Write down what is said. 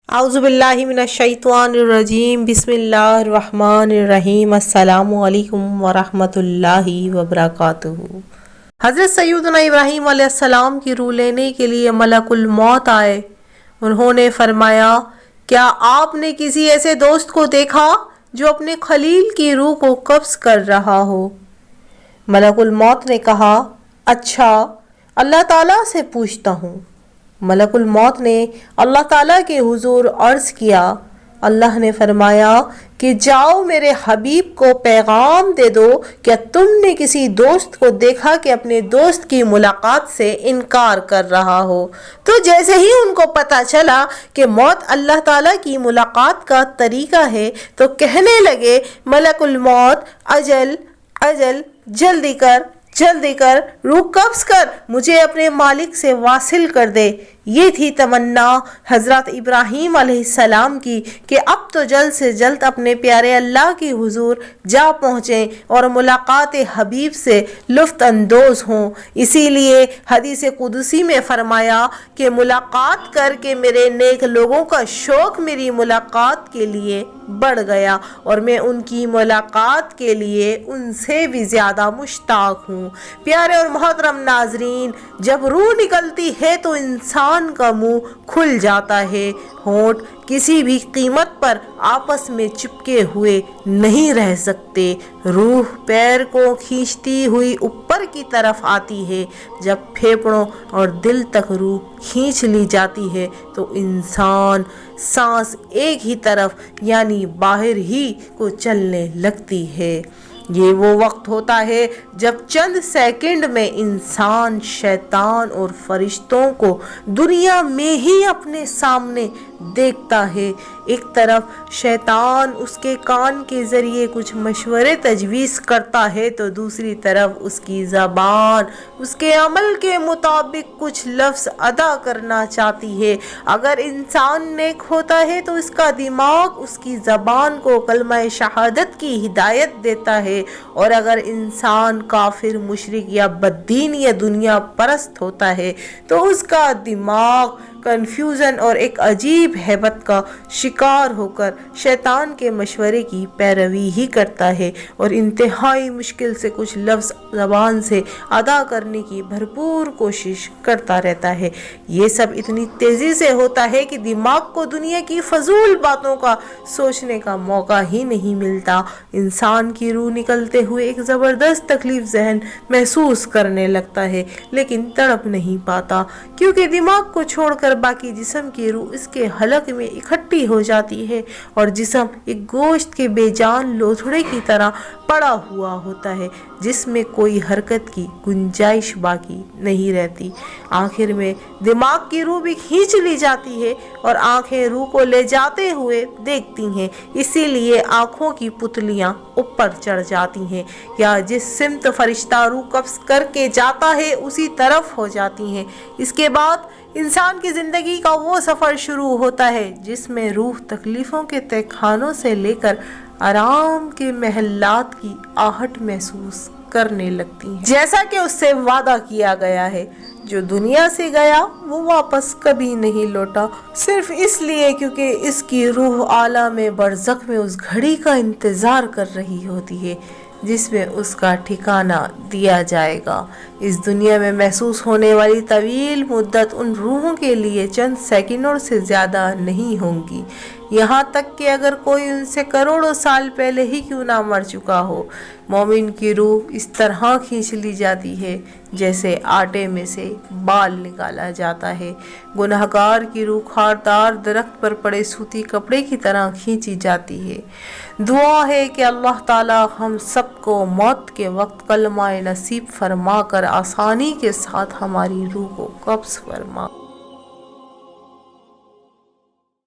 आउज़ुबिल्लाहि मिनश्शैतानिर्रजीम बिस्मिल्लाहिर्रहमानिर्रहीम अस्सलामु अलैकुम वरहमतुल्लाहि वबरकातुहू। हज़रत सैयदना इब्राहीम अलैहिस्सलाम की रूह लेने के लिए मलकुल मौत आए। उन्होंने फरमाया, क्या आपने किसी ऐसे दोस्त को देखा जो अपने खलील की रूह को कब्ज़ कर रहा हो? मलकुल मौत ने कहा, अच्छा, अल्लाह ताला से पूछता हूँ। मलकुल मौत ने अल्लाह ताला के हुजूर अर्ज़ किया। अल्लाह ने फरमाया कि जाओ मेरे हबीब को पैगाम दे दो, क्या तुमने किसी दोस्त को देखा कि अपने दोस्त की मुलाकात से इनकार कर रहा हो? तो जैसे ही उनको पता चला कि मौत अल्लाह ताला की मुलाकात का तरीका है तो कहने लगे, मलकुल मौत, अजल अजल, जल्दी कर, रूह कब्ज़ कर, मुझे अपने मालिक से वासिल कर दे। ये थी तमन्ना हज़रत इब्राहीम अलैहिस्सलाम की कि अब तो जल्द से जल्द अपने प्यारे अल्लाह की हुजूर जा पहुँचें और मुलाकात हबीब से लुफ्त अंदोज़ हों। इसीलिए हदीस कुदसी में फरमाया कि मुलाकात करके मेरे नेक लोगों का शौक़ मेरी मुलाकात के लिए बढ़ गया और मैं उनकी मुलाकात के लिए उनसे भी ज़्यादा मुश्ताक हूँ। प्यारे और मोहतरम नाजरीन, जब रूह निकलती है तो इंसान का मुंह खुल जाता है, होंठ किसी भी कीमत पर आपस में चिपके हुए नहीं रह सकते। रूह पैर को खींचती हुई ऊपर की तरफ आती है। जब फेफड़ों और दिल तक रूह खींच ली जाती है तो इंसान सांस एक ही तरफ यानी बाहर ही को चलने लगती है। ये वो वक्त होता है जब चंद सेकंड में इंसान शैतान और फरिश्तों को दुनिया में ही अपने सामने देखता है। एक तरफ शैतान उसके कान के ज़रिए कुछ मशवरे तजवीज़ करता है तो दूसरी तरफ उसकी ज़बान उसके अमल के मुताबिक कुछ लफ्ज़ अदा करना चाहती है। अगर इंसान नेक होता है तो इसका दिमाग उसकी ज़बान को कलमा शहादत की हिदायत देता है, और अगर इंसान काफिर, मुशरिक या बद्दीन या दुनिया परस्त होता है तो उसका दिमाग कन्फ्यूज़न और एक अजीब हैबत का शिकार होकर शैतान के मशवरे की पैरवी ही करता है और इंतहाई मुश्किल से कुछ लफ्ज़ ज़बान से अदा करने की भरपूर कोशिश करता रहता है। ये सब इतनी तेज़ी से होता है कि दिमाग को दुनिया की फजूल बातों का सोचने का मौका ही नहीं मिलता। इंसान की रूह निकलते हुए एक ज़बरदस्त तकलीफ जहन महसूस करने लगता है, लेकिन तड़प नहीं पाता क्योंकि दिमाग को छोड़कर बाकी जिस्म की रूह इसके हलक में इकट्ठी हो जाती है और जिस्म एक गोश्त के बेजान लोथड़े की तरह पड़ा हुआ होता है जिसमें कोई हरकत की गुंजाइश बाकी नहीं रहती। आखिर में दिमाग की रूह भी खींच ली जाती है और आंखें रूह को ले जाते हुए देखती हैं, इसीलिए आंखों की पुतलियां ऊपर चढ़ जाती हैं या जिस सिमत फरिश्ता रूह कब्ज़ करके जाता है उसी तरफ हो जाती हैं। इसके बाद इंसान की ज़िंदगी का वो सफ़र शुरू होता है जिसमें रूह तकलीफ़ों के तहखानों से लेकर आराम के महल्लात की आहट महसूस करने लगती है। जैसा कि उससे वादा किया गया है, जो दुनिया से गया वो वापस कभी नहीं लौटा, सिर्फ इसलिए क्योंकि इसकी रूह आलम बरज़ख में उस घड़ी का इंतज़ार कर रही होती है जिसमें उसका ठिकाना दिया जाएगा। इस दुनिया में महसूस होने वाली तवील मुद्दत उन रूहों के लिए चंद सेकंडों से ज़्यादा नहीं होंगी, यहाँ तक कि अगर कोई उनसे करोड़ों साल पहले ही क्यों ना मर चुका हो। मोमिन की रूह इस तरह खींच ली जाती है जैसे आटे में से बाल निकाला जाता है। गुनहगार की रूह खारदार दरख्त पर पड़े सूती कपड़े की तरह खींची जाती है। दुआ है कि अल्लाह ताला हम सबको मौत के वक्त कलमा नसीब फरमा कर आसानी के साथ हमारी रूह को कब्ज़ फरमा।